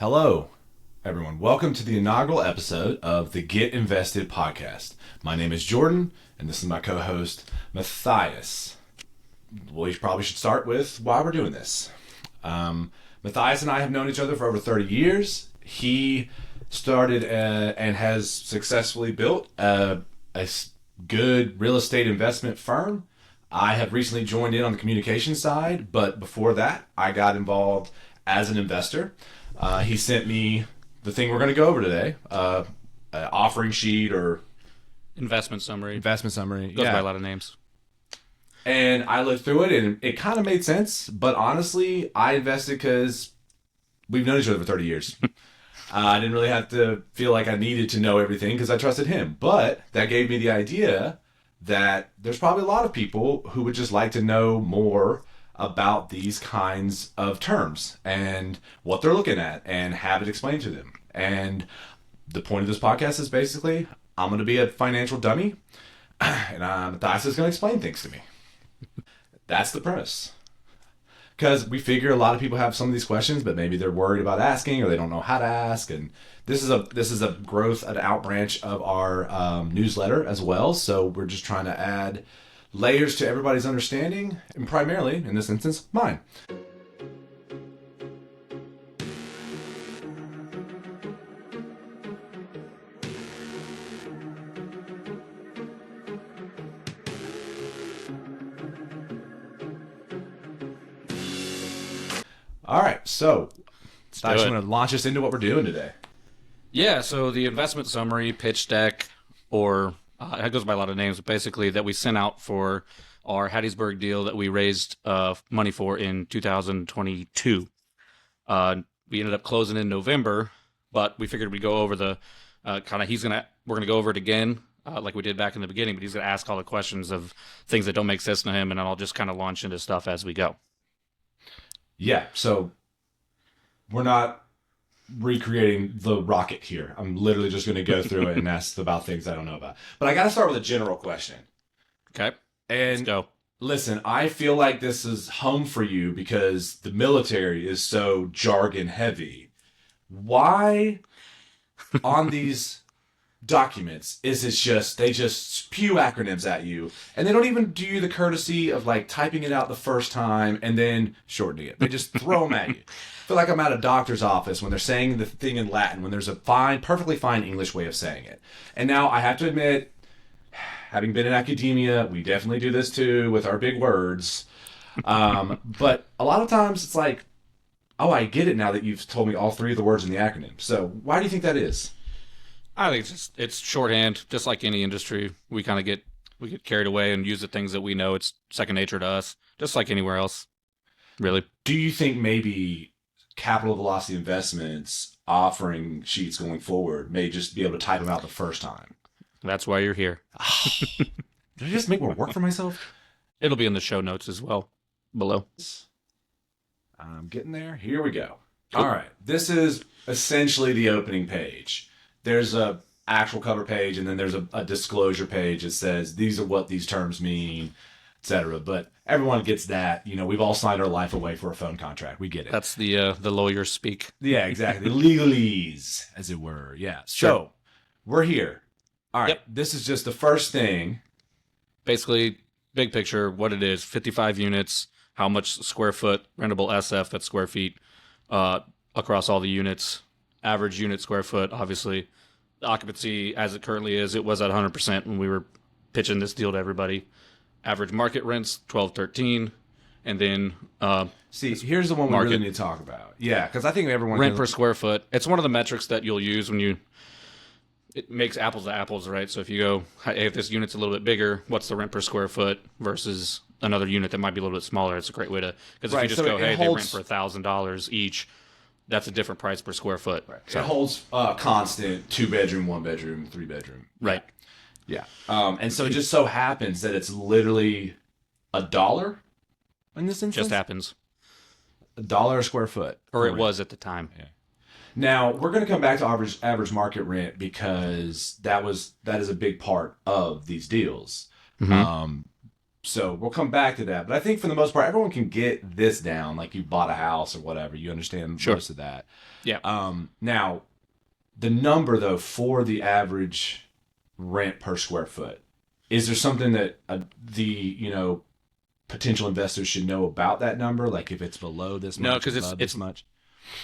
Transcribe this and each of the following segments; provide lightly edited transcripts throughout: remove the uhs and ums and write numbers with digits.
Hello, everyone. Welcome to the inaugural episode of the Get Invested podcast. My name is Jordan, and this is my co-host, Matthias. We probably should start with why we're doing this. Matthias and I have known each other for over 30 years. He started and has successfully built a good real estate investment firm. I have recently joined in on the communication side, but before that, I got involved as an investor. He sent me the thing we're going to go over today, an offering sheet or investment summary. Goes by a lot of names. And I looked through it, and it kind of made sense. But honestly, I invested because we've known each other for 30 years. I didn't really have to feel like I needed to know everything because I trusted him. But that gave me the idea that there's probably a lot of people who would just like to know more about these kinds of terms and what they're looking at and have it explained to them. And the point of this podcast is basically I'm going to be a financial dummy and Matthias is going to explain things to me. That's the premise. Because we figure a lot of people have some of these questions, but maybe they're worried about asking or they don't know how to ask. And this is a growth, an out branch of our newsletter as well. So we're just trying to add layers to everybody's understanding, and primarily, in this instance, mine. All right, so I'm going to launch us into what we're doing today. Yeah, so the investment summary, pitch deck, or it goes by a lot of names, but basically that we sent out for our Hattiesburg deal that we raised money for in 2022. We ended up closing in November, but we figured we'd go over the we're going to go over it again like we did back in the beginning, but he's going to ask all the questions of things that don't make sense to him, and then I'll just kind of launch into stuff as we go. Yeah, so we're not recreating the rocket here. I'm literally just going to go through it and ask about things I don't know about. But I got to start with a general question. Okay, and let's go. Listen, I feel like this is home for you because the military is so jargon heavy. Why on these documents is it just they just spew acronyms at you and they don't even do you the courtesy of like typing it out the first time and then shortening it? They just throw them at you. I feel like I'm at a doctor's office when they're saying the thing in Latin when there's a perfectly fine English way of saying it. And now I have to admit, having been in academia, we definitely do this too with our big words. But a lot of times it's like, oh, I get it now that you've told me all three of the words in the acronym. So why do you think that is? I think it's shorthand, just like any industry. We get carried away and use the things that we know. It's second nature to us, just like anywhere else, really. Do you think maybe capital velocity investments offering sheets going forward may just be able to type them out the first time? That's why you're here. Did I just make more work for myself? It'll be in the show notes as well, below. I'm getting there. Here we go. Cool. All right. This is essentially the opening page. There's a actual cover page, and then there's a disclosure page that says these are what these terms mean, etc. But everyone gets that. You know, we've all signed our life away for a phone contract. We get it. That's the lawyers speak. Yeah, exactly. The legalese, as it were. Yeah. Sure. So we're here. All right. Yep. This is just the first thing. Basically, big picture, what it is: 55 units. How much square foot rentable SF? That's square feet across all the units. Average unit square foot, obviously. The occupancy, as it currently is, it was at 100% when we were pitching this deal to everybody. Average market rents, 12-13. And then... here's the one we really need to talk about. Yeah, because I think everyone... Rent per square foot. It's one of the metrics that you'll use when you... It makes apples to apples, right? So if you go, hey, if this unit's a little bit bigger, what's the rent per square foot versus another unit that might be a little bit smaller? It's a great way to... Because if you just go, hey, they rent for $1,000 each... That's a different price per square foot. Right. So it holds constant 2-bedroom, 1-bedroom, 3-bedroom. Right. Yeah. And so it just so happens that it's literally $1 in this instance. Just happens. $1 a square foot. Or it was at the time. Yeah. Now we're going to come back to average market rent because that is a big part of these deals. Mm-hmm. So we'll come back to that. But I think for the most part, everyone can get this down. Like you bought a house or whatever. You understand Sure. most of that. Yeah. Now, the number, though, for the average rent per square foot, is there something that potential investors should know about that number? Like if it's below this much, No, because above this much?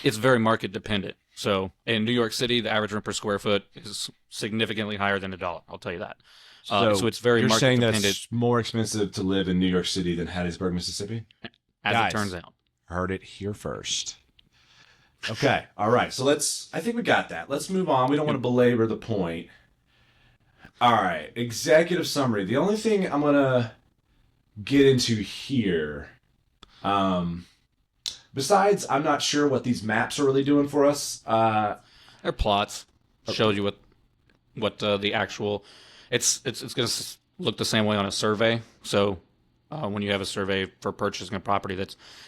it's very market dependent. So in New York City, the average rent per square foot is significantly higher than $1. I'll tell you that. So it's very you're market saying dependent, that's more expensive to live in New York City than Hattiesburg, Mississippi? as Guys. it turns out. Heard it here first. Okay. All right. So I think we got that. Let's move on. We don't want to belabor the point. All right. Executive summary. The only thing I'm going to get into here, besides, I'm not sure what these maps are really doing for us. They're plots. Shows you what the actual. It's going to look the same way on a survey. So when you have a survey for purchasing a property,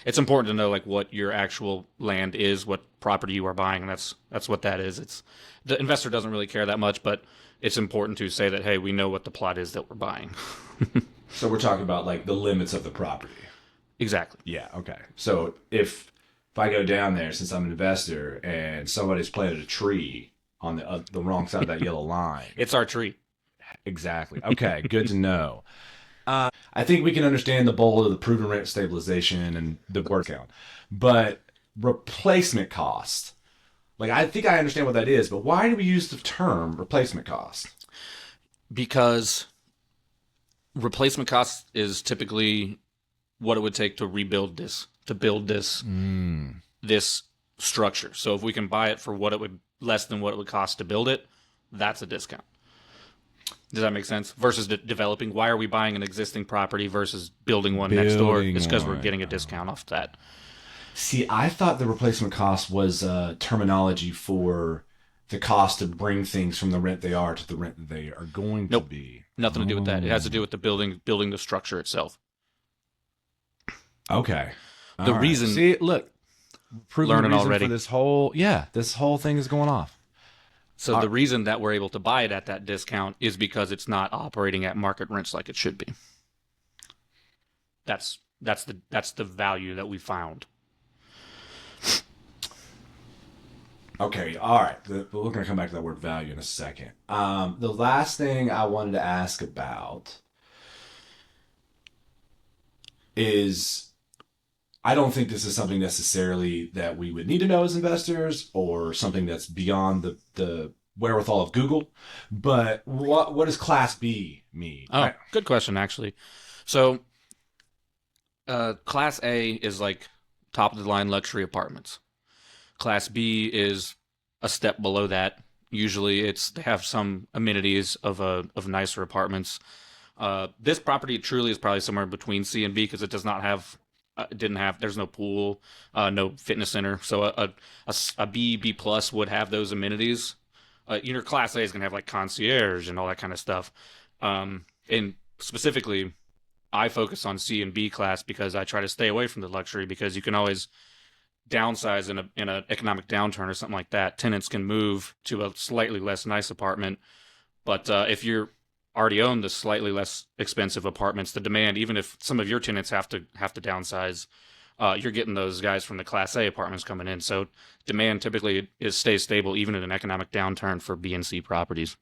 it's important to know like what your actual land is, what property you are buying, and that's what that is. It's the investor doesn't really care that much, but it's important to say that, hey, we know what the plot is that we're buying. So we're talking about like the limits of the property. Exactly. Yeah. Okay. So if I go down there, since I'm an investor, and somebody's planted a tree on the wrong side of that yellow line, It's our tree. exactly. Okay. Good to know. I think we can understand the bold of the proven rent stabilization and the word count, but replacement cost. Like I think I understand what that is, but why do we use the term replacement cost? Because replacement cost is typically what it would take to rebuild this, to build this this structure. So if we can buy it for less than what it would cost to build it, that's a discount. Does that make sense? Versus developing, why are we buying an existing property versus building one next door? Building It's because we're one. getting a discount off that. See, I thought the replacement cost was terminology for the cost to bring things from the rent they are to the rent that they are going to Nope. be. Nothing to do with that. It has to do with the building the structure itself. Okay. The reason- See, look, proving Learning the reason already. for this whole thing is going off. So the reason that we're able to buy it at that discount is because it's not operating at market rents like it should be. That's the value that we found. Okay, all right. We're going to come back to that word value in a second. The last thing I wanted to ask about is I don't think this is something necessarily that we would need to know as investors or something that's beyond the wherewithal of Google, but what does Class B mean? Oh, good question, actually. So, Class A is like top of the line luxury apartments. Class B is a step below that. Usually, they have some amenities of nicer apartments. This property truly is probably somewhere between C and B because it does not have. There's no pool, no fitness center. So a B plus would have those amenities. Your Class A is going to have like concierge and all that kind of stuff. And specifically, I focus on C and B class because I try to stay away from the luxury because you can always downsize in an economic downturn or something like that. Tenants can move to a slightly less nice apartment. But if you're already own the slightly less expensive apartments, the demand, even if some of your tenants have to downsize, you're getting those guys from the Class A apartments coming in. So demand typically stays stable even in an economic downturn for B and C properties.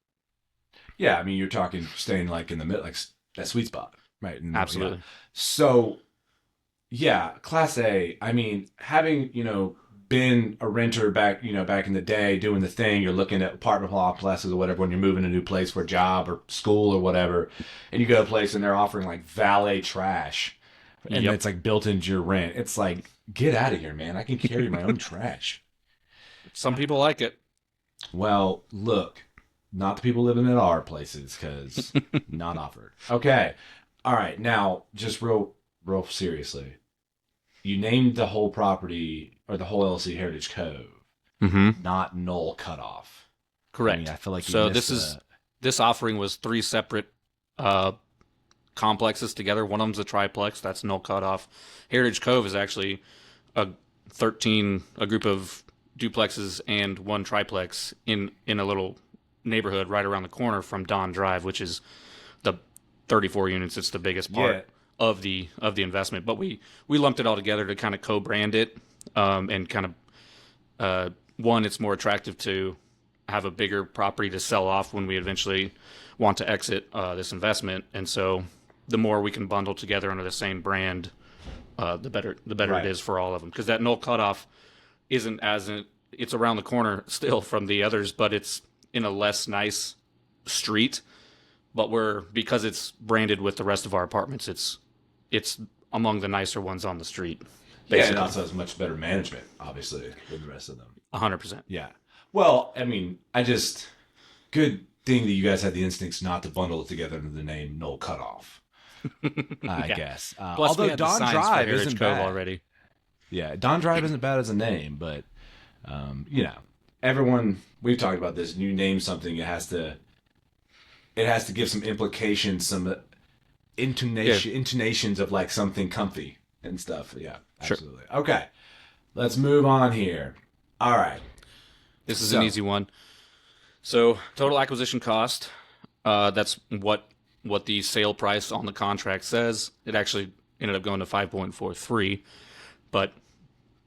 Yeah, I mean, you're talking staying like in the middle, like that sweet spot, right? And, Absolutely. yeah. So, yeah, Class A. I mean, having been a renter back in the day, doing the thing, you're looking at apartment complexes or whatever when you're moving to a new place for a job or school or whatever, and you go to a place and they're offering like valet trash, and Yep. it's like built into your rent. It's like, get out of here, man! I can carry my own trash. Some people like it. Well, look, not the people living at our places, because not offered. Okay. All right. Now, just real seriously, you named the whole property or the whole LLC Heritage Cove, Mm-hmm. not Knoll Cutoff. Correct. I mean, I feel like you So missed this offering was 3 separate complexes together. One of them's a triplex. That's no cutoff. Heritage Cove is actually a group of duplexes and 1 triplex in a little neighborhood right around the corner from Don Drive, which is the 34 units. It's the biggest part. Yeah. of the investment. But we lumped it all together to kind of co-brand it, and kind of one, it's more attractive to have a bigger property to sell off when we eventually want to exit this investment, and so the more we can bundle together under the same brand, the better Right. it is for all of them. Because that Knoll cutoff isn't it's around the corner still from the others, but it's in a less nice street. But because it's branded with the rest of our apartments, it's among the nicer ones on the street. Yeah, Basically, and also has much better management, obviously, than the rest of them. 100%. Yeah. Well, I mean, good thing that you guys had the instincts not to bundle it together under the name Knoll Cutoff. I Yeah. guess. Plus, we Although had the Don signs for Drive Heritage isn't Cove bad already. Yeah, Don Drive isn't bad as a name, but Everyone, we've talked about this. You name something, it has to give some implications, some intonations of like something comfy and stuff. Yeah, Sure. absolutely. Okay, let's move on here. All right. This is So- an easy one. So total acquisition cost, that's what the sale price on the contract says. It actually ended up going to 5.43, but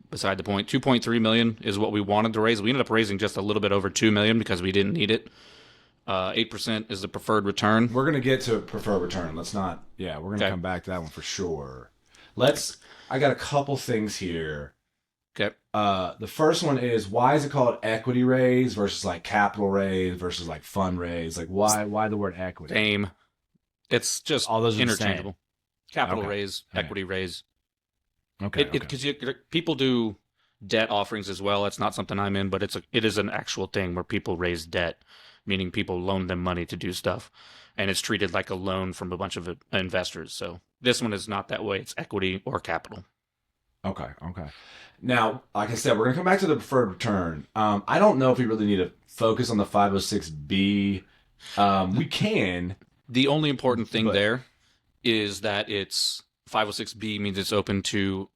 beside the point, 2.3 million is what we wanted to raise. We ended up raising just a little bit over 2 million because we didn't need it. 8% is the preferred return. We're gonna get to preferred return. Let's not. yeah, we're gonna Okay. come back to that one for sure. I got a couple things here. Okay. The first one is, why is it called equity raise versus like capital raise versus like fund raise? Like Why the word equity? Same. It's just All those are the interchangeable. Capital Okay. raise, Okay. equity raise. Okay. Because people do debt offerings as well. That's not something I'm in, but it is an actual thing where people raise debt, meaning people loan them money to do stuff, and it's treated like a loan from a bunch of investors. So this one is not that way. It's equity or capital. Okay. Now, like I said, we're gonna come back to the preferred return. I don't know if we really need to focus on the 506B. We can. The only important thing But- there is that it's 506B means it's open to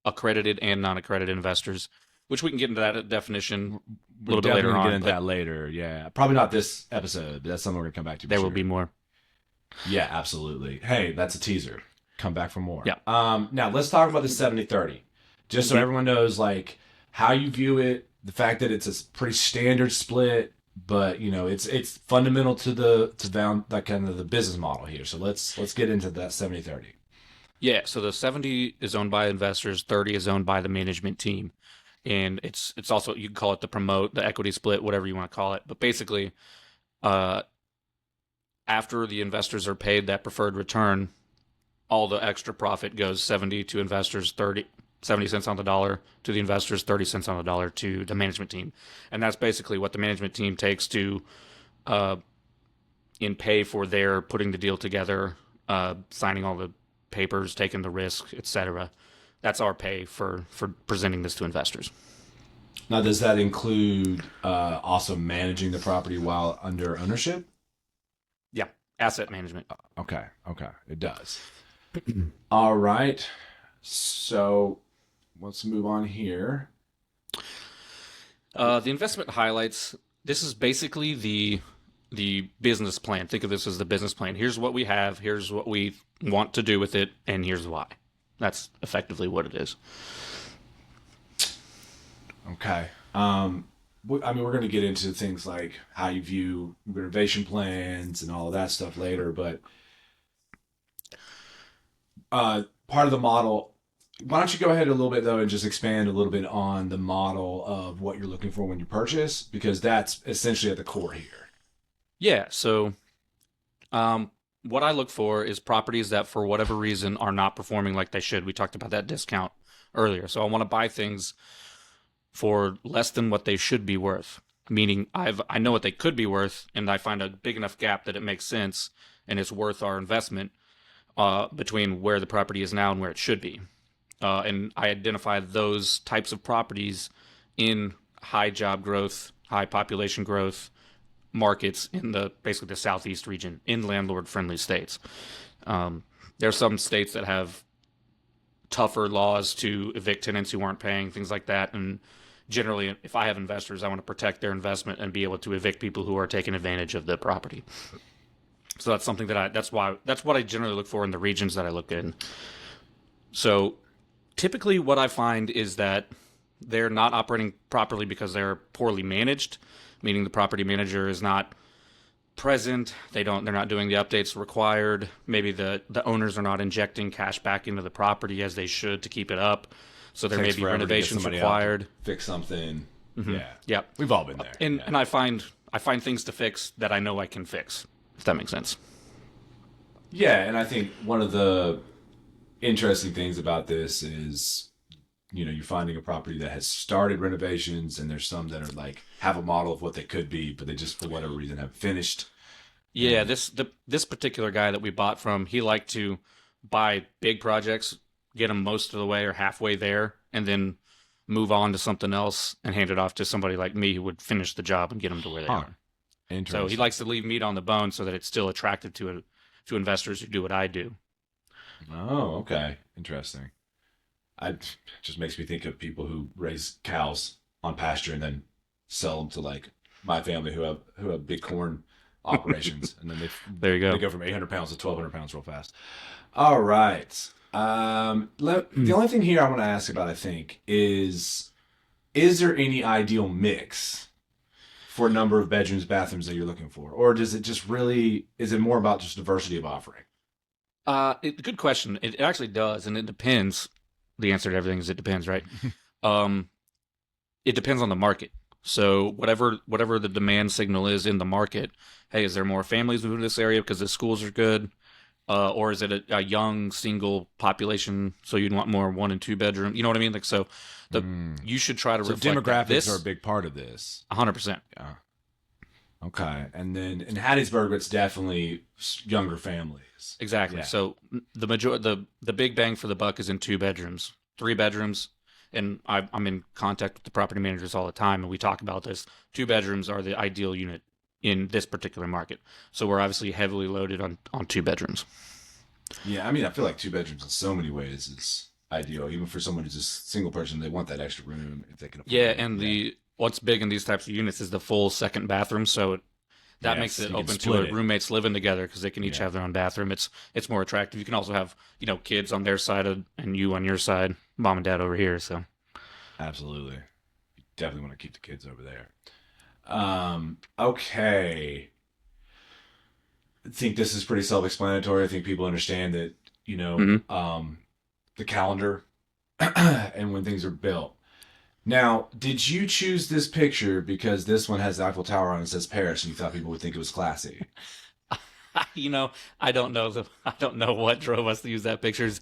accredited and non-accredited investors, which we can get into that definition a little bit later Get on. into But that later. Yeah. Probably not this episode, but that's something we're gonna come back to. for there will sure. be more. Yeah, absolutely. Hey, that's a teaser. Come back for more. Yeah. Now let's talk about the 70-30. Just so everyone knows, like, how you view it, the fact that it's a pretty standard split, but it's fundamental to that kind of the business model here. So let's get into that 70-30. Yeah, so the 70 is owned by investors, 30 is owned by the management team. And it's also, you can call it the equity split, whatever you want to call it. But basically, after the investors are paid that preferred return, all the extra profit goes 70 to investors, 70 cents on the dollar to the investors, 30 cents on the dollar to the management team. And that's basically what the management team takes to in pay for their putting the deal together, signing all the papers, taking the risk, etc. That's our pay for presenting this to investors. Now, does that include also managing the property while under ownership? Yeah, asset management. Okay. It does. All right. So let's move on here. The investment highlights. This is basically the business plan. Think of this as the business plan. Here's what we have. Here's what we want to do with it, and here's why. That's effectively what it is. Okay. I mean, we're going to get into things like how you view renovation plans and all of that stuff later, but part of the model, why don't you go ahead a little bit, though, and just expand a little bit on the model of what you're looking for when you purchase, because that's essentially at the core here. Yeah, so what I look for is properties that, for whatever reason, are not performing like they should. We talked about that discount earlier. So I want to buy things for less than what they should be worth, meaning I know what they could be worth, and I find a big enough gap that it makes sense and it's worth our investment between where the property is now and where it should be. And I identify those types of properties in high job growth, high population growth markets in basically the southeast region, in landlord-friendly states. There are some states that have tougher laws to evict tenants who aren't paying, things like that. And generally, if I have investors, I want to protect their investment and be able to evict people who are taking advantage of the property. So that's something that's what I generally look for in the regions that I look in. So typically what I find is that they're not operating properly because they're poorly managed, meaning the property manager is not present. They're not doing the updates required. Maybe the owners are not injecting cash back into the property as they should to keep it up. So there may Takes be forever to get renovations somebody out to required. fix something. Yeah. Yep. We've all been there. And Yeah. and I find things to fix that I know I can fix, if that makes sense. Yeah, and I think one of the interesting things about this is, you're finding a property that has started renovations, and there's some that are like have a model of what they could be, but they just for whatever reason haven't finished. Yeah, this particular guy that we bought from, he liked to buy big projects, get them most of the way or halfway there, and then move on to something else and hand it off to somebody like me who would finish the job and get them to where they are. Interesting. So he likes to leave meat on the bone so that it's still attractive to investors who do what I do. Oh, okay. Interesting. It just makes me think of people who raise cows on pasture and then sell them to like my family who have big corn operations, and then There you go. they go from 800 pounds to 1,200 pounds real fast. All right. The only thing here I want to ask about, I think, is there any ideal mix for number of bedrooms, bathrooms that you're looking for, or is it more about just diversity of offering? Good question. It actually does, and it depends. The answer to everything is it depends, right? It depends on the market. So whatever the demand signal is in the market, hey, is there more families moving to this area because the schools are good? Or is it a young single population, so you'd want more 1 and 2 bedroom? You know what I mean? Like, so you should try to So reflect demographics are a big part of this. 100%. Yeah. Okay, and then in Hattiesburg, it's definitely younger families. Exactly. Yeah. So the big bang for the buck is in 2 bedrooms, 3 bedrooms, and I'm in contact with the property managers all the time, and we talk about this. 2 bedrooms are the ideal unit in this particular market. So we're obviously heavily loaded on 2 bedrooms. Yeah, I mean, I feel like 2 bedrooms in so many ways is ideal, even for someone who's just single person. They want that extra room if they can afford Yeah, it. and what's big in these types of units is the full second bathroom, so that Yes, makes it you can open to split it. roommates living together because they can each have their own bathroom. It's more attractive. You can also have kids on their side and you on your side, mom and dad over here. So Absolutely. You definitely want to keep the kids over there. Okay. I think this is pretty self-explanatory. I think people understand that, the calendar and when things are built. Now, did you choose this picture because this one has the Eiffel Tower on it and says Paris, and you thought people would think it was classy? I don't know what drove us to use that picture. It's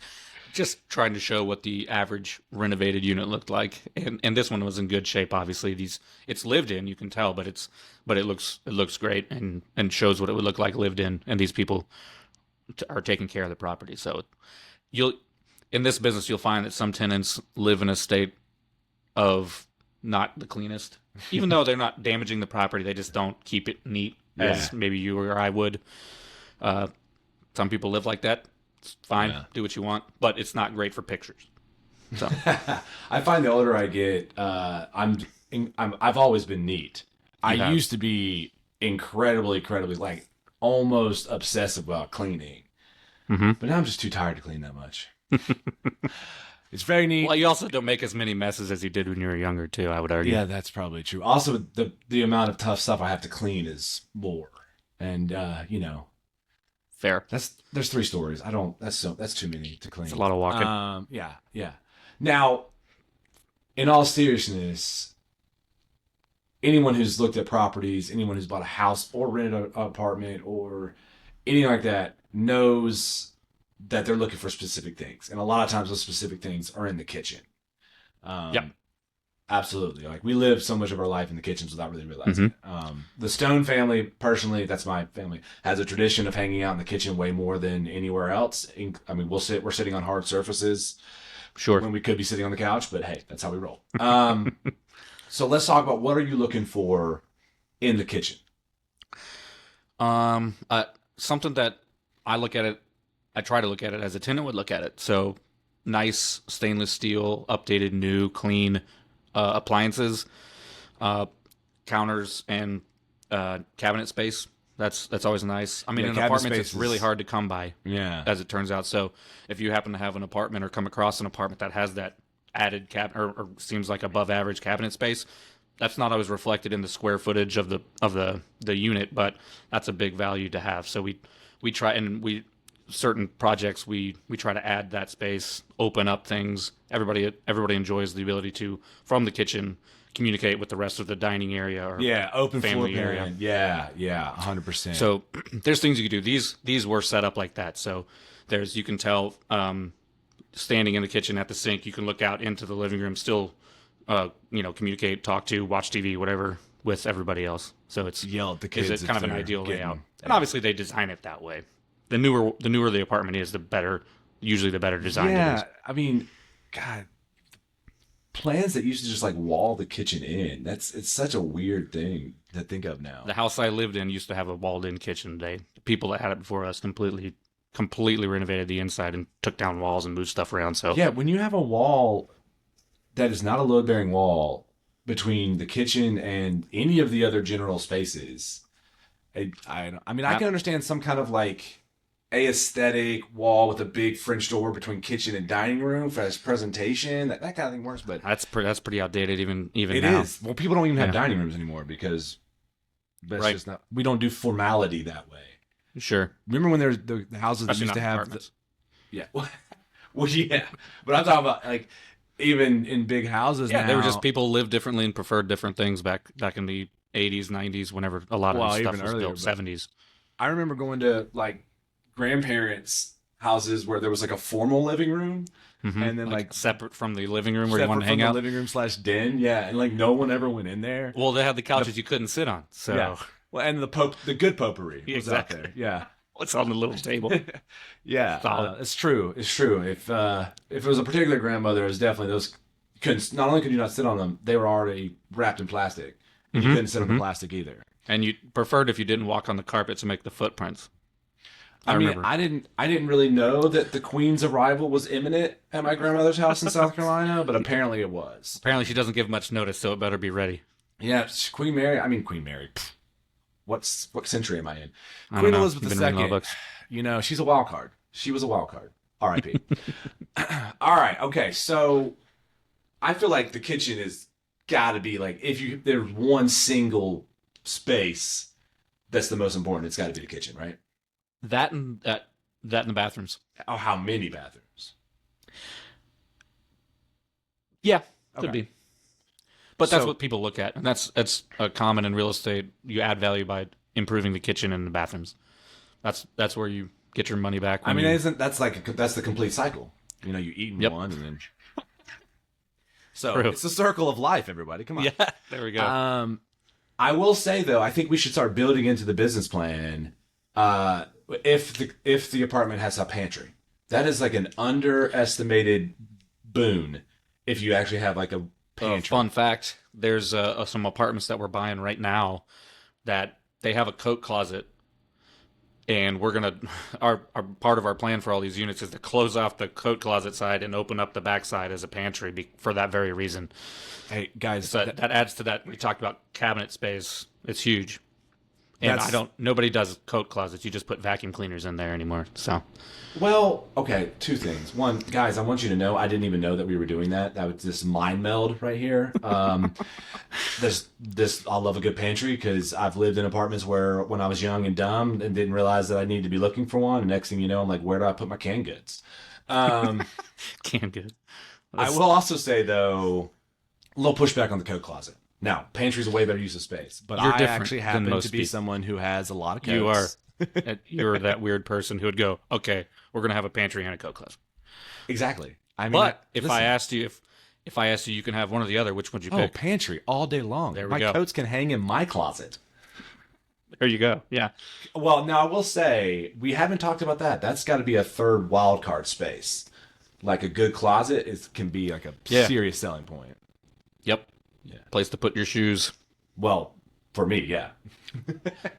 just trying to show what the average renovated unit looked like, and this one was in good shape. Obviously, it's lived in, you can tell, but it looks great and shows what it would look like lived in, and these people are taking care of the property. So in this business you'll find that some tenants live in a state of not the cleanest, even though they're not damaging the property. They just don't keep it neat as maybe you or I would. Some people live like that. It's fine. Do what you want, but it's not great for pictures. So I find the older I get, I've always been neat. I used to be incredibly, like almost obsessive about cleaning, but now I'm just too tired to clean that much. It's very neat. Well, you also don't make as many messes as you did when you were younger, too, I would argue. Yeah, that's probably true. Also, the amount of tough stuff I have to clean is more, and Fair. there's 3 stories. That's too many to clean. It's a lot of walking. Yeah. Now, in all seriousness, anyone who's looked at properties, anyone who's bought a house or rented an apartment or anything like that knows that they're looking for specific things. And a lot of times those specific things are in the kitchen. Yep. Absolutely. Like we live so much of our life in the kitchens without really realizing it. The Stone family, personally, that's my family, has a tradition of hanging out in the kitchen way more than anywhere else. I mean, we're sitting on hard surfaces. Sure. When we could be sitting on the couch, but hey, that's how we roll. So let's talk about what are you looking for in the kitchen? Something that I try to look at it as a tenant would look at it. So nice stainless steel, updated, new, clean appliances, counters, and cabinet space. That's always nice. I mean, Yeah, in cabinet apartments, it's space really is- hard to come by, Yeah. as it turns out. So if you happen to have an apartment or come across an apartment that has that added or seems like above average cabinet space, that's not always reflected in the square footage of the unit, but that's a big value to have. So we try, and we certain projects we try to add that space, open up things. Everybody enjoys the ability to, from the kitchen, communicate with the rest of the dining area or Yeah, open family floor area. plan. Yeah, 100%. So there's things you can do. These were set up like that. So you can tell, standing in the kitchen at the sink, you can look out into the living room, still, communicate, talk to, watch TV, whatever, with everybody else. So it's yell at the kids. kind of an if they're ideal getting- layout. And obviously they design it that way. The newer the apartment is, usually the better designed it is. Yeah, I mean, God, plans that used to just like wall the kitchen in. It's such a weird thing to think of now. The house I lived in used to have a walled-in kitchen. The people that had it before us completely renovated the inside and took down walls and moved stuff around. So Yeah, when you have a wall that is not a load-bearing wall between the kitchen and any of the other general spaces, I mean, I can understand some kind of like aesthetic wall with a big French door between kitchen and dining room for its presentation. That kind of thing works, but that's pretty outdated even it now. is. Well, people don't even have Yeah. dining rooms anymore because that's Right. just not. We don't do formality that way. Sure. Remember when there's the houses that Especially used not to have apartments. Yeah. Well, yeah. But I'm talking about like even in big houses Yeah, now. they were just people lived differently and preferred different things back in the 80s, 90s, whenever a lot of Well, this stuff even was earlier, built, but- 70s. I remember going to like grandparents' houses where there was like a formal living room and then like separate from the living room where you separate wanted to from hang the out. living room / den. Yeah, and like no one ever went in there. Well, they had the couches you couldn't sit on. So Yeah. Well, and the good potpourri was out Exactly. there. Yeah. what's on the little table? Yeah, Solid. it's true. It's true. If it was a particular grandmother, it was definitely those. Not only could you not sit on them, they were already wrapped in plastic. And you couldn't sit on the plastic either. And you preferred if you didn't walk on the carpet to make the footprints. I mean, remember. I didn't really know that the Queen's arrival was imminent at my grandmother's house in South Carolina, but apparently it was. Apparently, she doesn't give much notice, so it better be ready. Yeah, Queen Mary. Pfft. What century am I in? I don't Queen know. Elizabeth You've been reading all II. the books. You know, she's a wild card. She was a wild card. R.I.P. All right. Okay. So I feel like the kitchen is got to be like if there's one single space that's the most important, it's got to be the kitchen, right? That and the bathrooms. Oh, how many bathrooms? Yeah, could Okay. be. But that's So- what people look at, and that's common in real estate. You add value by improving the kitchen and the bathrooms. That's where you get your money back. I when mean, you- that's the complete cycle. You know, you eat in Yep. one and then. So True. it's the circle of life, everybody. Come on. yeah, there we go. I will say though, I think we should start building into the business plan. If the apartment has a pantry, that is like an underestimated boon. If you actually have like a pantry. Fun fact: there's some apartments that we're buying right now that they have a coat closet, and we're gonna our part of our plan for all these units is to close off the coat closet side and open up the back side as a pantry for that very reason. Hey guys, So that adds to that. We talked about cabinet space; it's huge. And That's- nobody does coat closets. You just put vacuum cleaners in there anymore. So Well, okay, two things. One, guys, I want you to know I didn't even know that we were doing that. That was this mind meld right here. I love a good pantry because I've lived in apartments where when I was young and dumb and didn't realize that I needed to be looking for one. And next thing you know, I'm like, where do I put my canned goods? can good. I will also say though, a little pushback on the coat closet. Now, pantry's a way better use of space, but You're I different actually than happen most to be people. someone who has a lot of coats. You are. You're that weird person who would go, okay, we're gonna have a pantry and a coat closet. exactly. I mean, But if listen, I asked you you can have one or the other, which would you Oh, pick? pantry all day long. There we my go. coats can hang in my closet. There you go. Yeah. Well, now I will say we haven't talked about that. That's got to be a third wild card space. Like a good closet Can be like a Yeah. serious selling point. Yep. Yeah. Place to put your shoes, well, for me, yeah.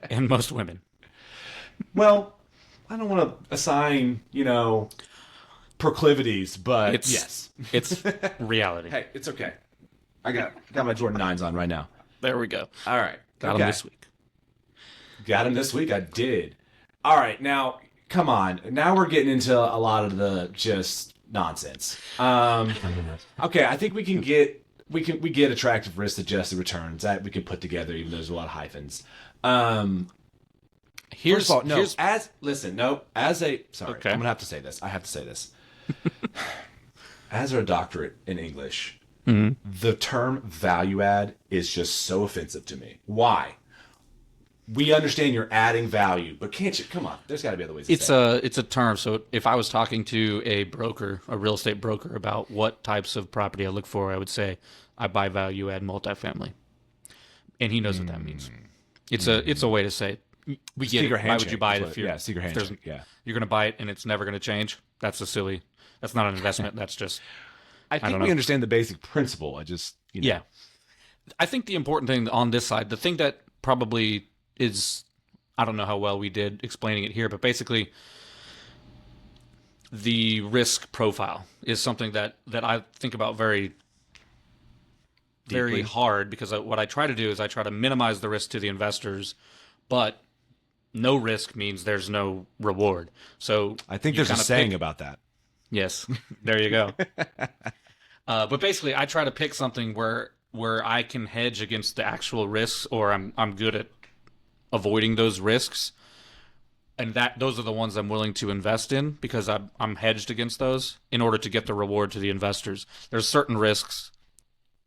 and most women. Well, I don't want to assign, proclivities, but It's yes. It's reality. Hey, it's okay. I got my Jordan 9s on right now. There we go. All right. Got okay. them this week. Got him this week. I did. All right, now come on. Now we're getting into a lot of the just nonsense. Okay, I think we get attractive risk adjusted returns that we can put together, even though there's a lot of hyphens. First of all, no. Sorry, Okay. I'm gonna have to say this. I have to say this. As a doctorate in English, the term value add is just so offensive to me. Why? We understand you're adding value, but can't you? Come on, there's got to be other ways. It's a term. So if I was talking to a broker, a real estate broker, about what types of property I look for, I would say I buy value add multifamily, and he knows what that means. It's a way to say we get it. Why would you buy it if you're secret handshake? Yeah, you're going to buy it and it's never going to change? That's that's not an investment. That's just I think we understand the basic principle. Yeah. I think the important thing on this side, the thing that probably is, I don't know how well we did explaining it here, but basically the risk profile is something that I think about very Deeply. hard, because what I try to do is I try to minimize the risk to the investors, but no risk means there's no reward. So I think you there's a kinda saying pick- about that. Yes, there you go. But basically, I try to pick something where I can hedge against the actual risks, or I'm good at avoiding those risks, and those are the ones I'm willing to invest in because I'm hedged against those in order to get the reward to the investors. There's certain risks,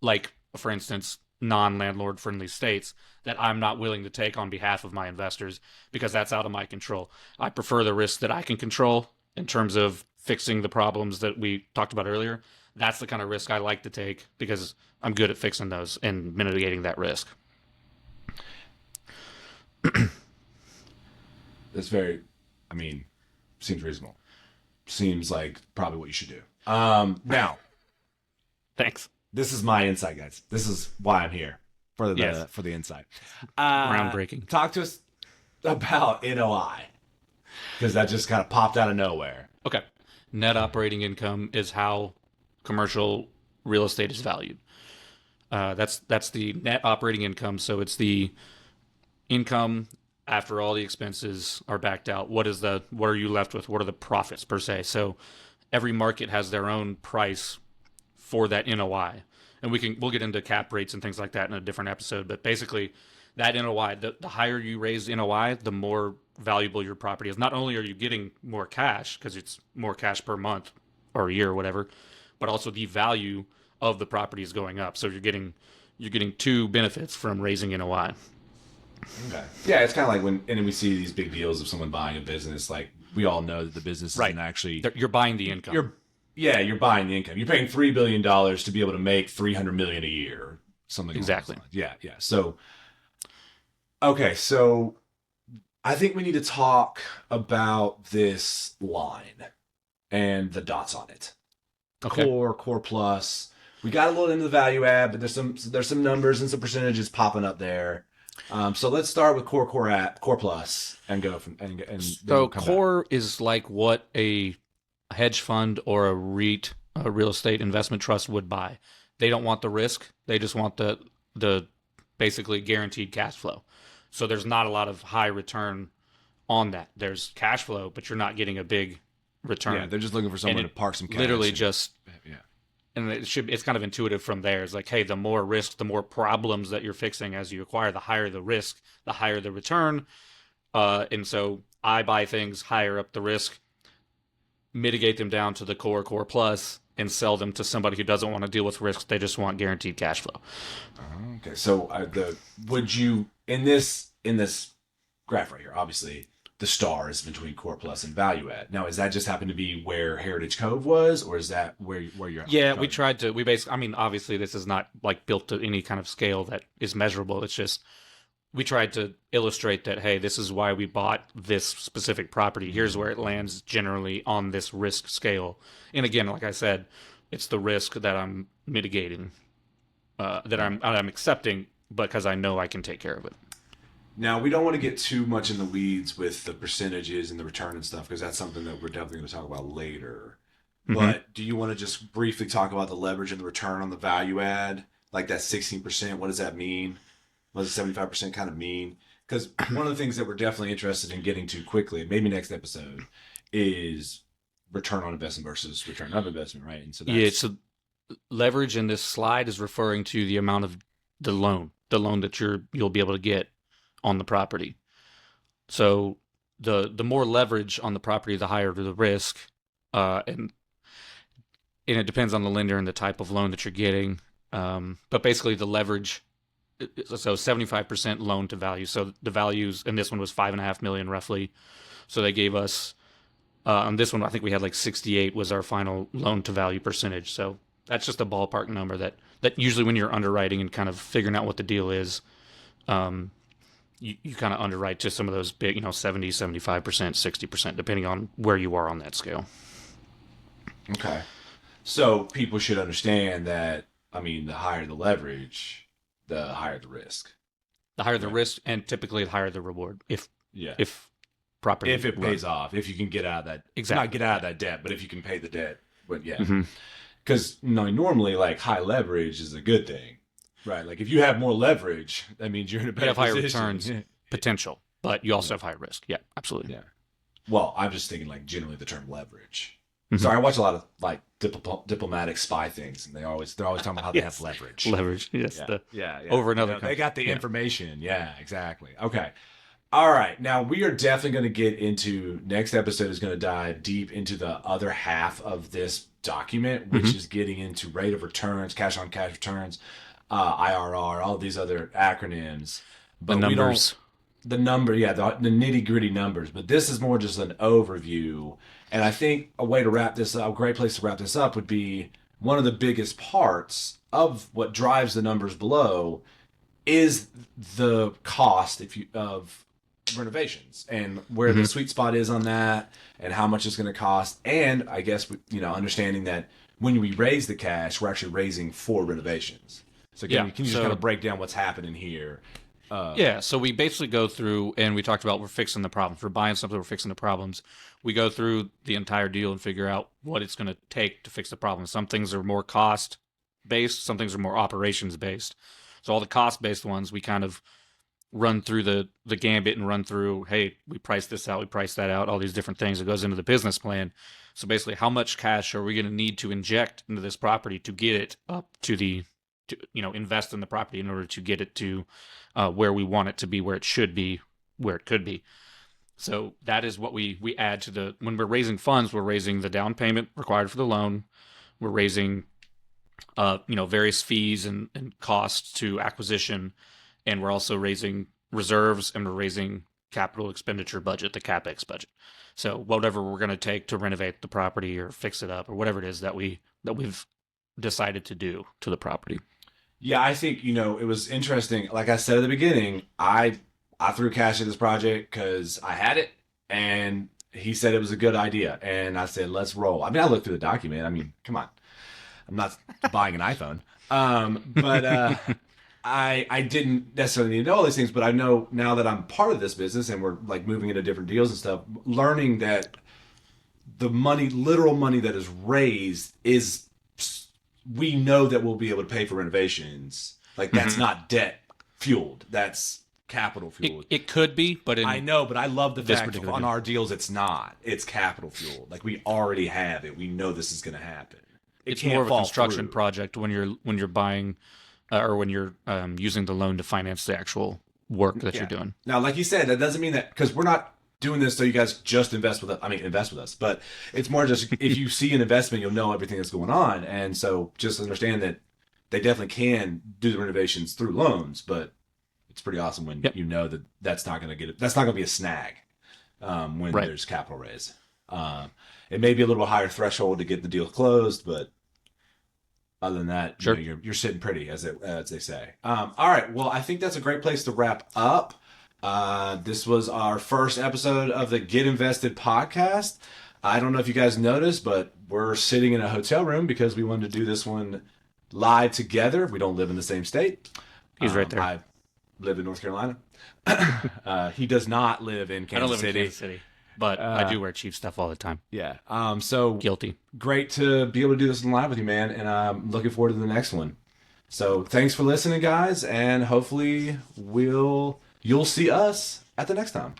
like for instance, non-landlord friendly states, that I'm not willing to take on behalf of my investors because that's out of my control. I prefer the risks that I can control in terms of fixing the problems that we talked about earlier. That's the kind of risk I like to take because I'm good at fixing those and mitigating that risk. that's very. I mean, seems reasonable. Seems like probably what you should do. Now, Thanks. this is my insight, guys. This is why I'm here For the Yes. for the insight. Groundbreaking. Talk to us about NOI, because that just kind of popped out of nowhere. Okay. Net operating income is how commercial real estate is valued. That's the net operating income. So it's the income after all the expenses are backed out. What are you left with? What are the profits per se? So every market has their own price for that NOI. And we'll get into cap rates and things like that in a different episode. But basically, that NOI, the higher you raise NOI, the more valuable your property is. Not only are you getting more cash, because it's more cash per month or a year or whatever, but also the value of the property is going up. So you're getting two benefits from raising NOI. Okay. Yeah, it's kind of like and then we see these big deals of someone buying a business. Like, We all know that the business Right. isn't actually. You're buying the income. you're buying the income. You're paying $3 billion to be able to make $300 million a year. Something along Exactly. those lines. Yeah. So, okay. So I think we need to talk about this line and the dots on it. Okay. Core plus. We got a little into the value add, but there's some numbers and some percentages popping up there. So let's start with core plus and go from and then So we'll come back. core is like what a hedge fund or a REIT, a real estate investment trust, would buy. They don't want the risk. They just want the basically guaranteed cash flow. So there's not a lot of high return on that. There's cash flow, but you're not getting a big return. Yeah, they're just looking for someone And to park some cash. literally and- just, yeah. and it's kind of intuitive from there. It's like, hey, the more risk, the more problems that you're fixing as you acquire, the higher the risk, the higher the return. And so I buy things higher up the risk, mitigate them down to the core plus, and sell them to somebody who doesn't want to deal with risks. They just want guaranteed cash flow. Okay, so would you in this graph right here? Obviously, the star is between core plus and value add. Now, does that just happen to be where Heritage Cove was, or is that where you're? Yeah, we tried to. We basically, I mean, obviously, this is not like built to any kind of scale that is measurable. It's just we tried to illustrate that, hey, this is why we bought this specific property. Here's where it lands generally on this risk scale. And again, like I said, it's the risk that I'm mitigating, that I'm accepting, because I know I can take care of it. Now, we don't want to get too much in the weeds with the percentages and the return and stuff, because that's something that we're definitely going to talk about later. But do you want to just briefly talk about the leverage and the return on the value add, like that 16%? What does that mean? What does 75% kind of mean? Because one of the things that we're definitely interested in getting to quickly, maybe next episode, is return on investment versus return of investment, right? And so that's, So leverage in this slide is referring to the amount of the loan that you'll be able to get on the property. So the more leverage on the property, the higher the risk, and it depends on the lender and the type of loan that you're getting. But basically, the leverage, so 75% loan to value. So the values, and this one was $5.5 million roughly. So they gave us on this one, I think we had like 68 was our final loan to value percentage. So that's just a ballpark number that usually when you're underwriting and kind of figuring out what the deal is, you kind of underwrite to some of those big, 70, 75%, 60%, depending on where you are on that scale. okay. So people should understand that, I mean, the higher the leverage, the higher the risk. The higher the risk, and typically the higher the reward. If property, if it pays off, if you can get out of that, not get out of that debt, but if you can pay the debt. But yeah, because normally like high leverage is a good thing, right? Like if you have more leverage, that means you're in a better higher position. returns potential, but you also have higher risk. Yeah, absolutely. Yeah. Well, I'm just thinking like generally the term leverage. Sorry, I watch a lot of like diplomatic spy things, and they're always talking about how they have leverage. Leverage, yes. Yeah. Over another country. They got the information. Yeah, exactly. Okay. All right. Now we are definitely going to get into next episode is going to dive deep into the other half of this document, which is getting into rate of returns, cash on cash returns, IRR, all these other acronyms. But the numbers. The nitty gritty numbers. But this is more just an overview. And I think a great place to wrap this up would be one of the biggest parts of what drives the numbers below is the cost of renovations and where the sweet spot is on that and how much it's going to cost. And I guess, understanding that when we raise the cash, we're actually raising for renovations. So can you just kind of break down what's happening here? So we basically go through, and we talked about we're fixing the problems. We're buying something, we're fixing the problems. We go through the entire deal and figure out what it's going to take to fix the problem. Some things are more cost-based, some things are more operations-based. So all the cost-based ones, we kind of run through the gambit and run through, hey, we priced this out, we priced that out, all these different things. It goes into the business plan. So basically, how much cash are we going to need to inject into this property to get it up to invest in the property in order to get it to where we want it to be, where it should be, where it could be. So that is what we add to when we're raising funds, we're raising the down payment required for the loan. We're raising, various fees and costs to acquisition. And we're also raising reserves, and we're raising capital expenditure budget, the CapEx budget. So whatever we're going to take to renovate the property or fix it up or whatever it is that we've decided to do to the property. Yeah, I think, it was interesting. Like I said at the beginning, I threw cash at this project because I had it, and he said it was a good idea. And I said, let's roll. I mean, I looked through the document. I mean, come on. I'm not buying an iPhone. But I didn't necessarily need to know all these things, but I know now that I'm part of this business and we're like moving into different deals and stuff, learning that the literal money that is raised we know that we'll be able to pay for renovations. Like that's not debt fueled. That's capital fueled. It could be, but I know, but I love the fact on our deals it's not. It's capital fueled. Like we already have it. We know this is going to happen. It's more of a construction project when you're buying or when you're using the loan to finance the actual work that you're doing. Now, like you said, that doesn't mean that because we're not doing this so you guys just invest with us. I mean, invest with us, but it's more just if you see an investment, you'll know everything that's going on. And so just understand that they definitely can do the renovations through loans, but it's pretty awesome when you know that that's not going to be a snag when there's capital raise. It may be a little higher threshold to get the deal closed, but other than that, you're sitting pretty, as they say. All right. Well, I think that's a great place to wrap up. This was our first episode of the Get Invested podcast. I don't know if you guys noticed, but we're sitting in a hotel room because we wanted to do this one live together. We don't live in the same state. He's right there. I live in North Carolina. He does not live in Kansas City. I don't live in Kansas City, but I do wear Chiefs stuff all the time. Yeah. So guilty. Great to be able to do this live with you, man. And I'm looking forward to the next one. So thanks for listening, guys, and hopefully you'll see us at the next time.